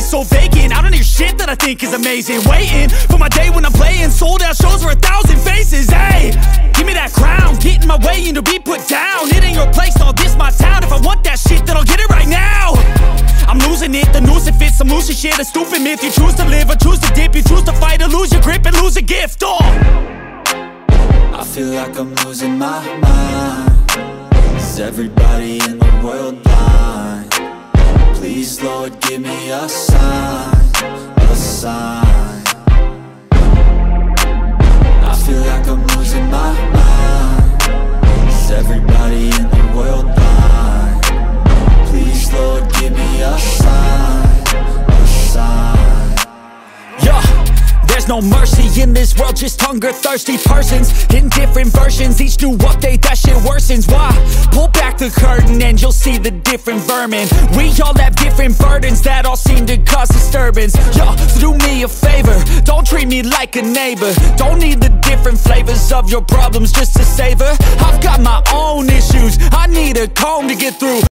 is so vacant. I don't hear shit that I think is amazing. Waiting for my day when I'm playing sold out shows for 1,000 faces. Hey, give me that crown, get in my way and to be put down. It ain't your place, no, this my town. If I want that shit, then I'll get it right now. I'm losing it, the noose it fits, some losing shit, a stupid myth. You choose to live or choose to dip, you choose to fight or lose your grip and lose a gift. Oh, I feel like I'm losing my mind. Is everybody in the world blind? Please, Lord, give me a sign, a sign. I feel like I'm losing my mind. Is everybody in the world blind? Please, Lord, give me a sign, a sign. yeah. There's no mercy in this world, just hunger-thirsty persons in different versions. Each new update, that shit worsens. Why? Pull back the curtain and you'll see the different vermin. We all have different burdens that all seem to cause disturbance. Yo, so do me a favor, don't treat me like a neighbor. Don't need the different flavors of your problems just to savor. I've got my own issues, I need a comb to get through.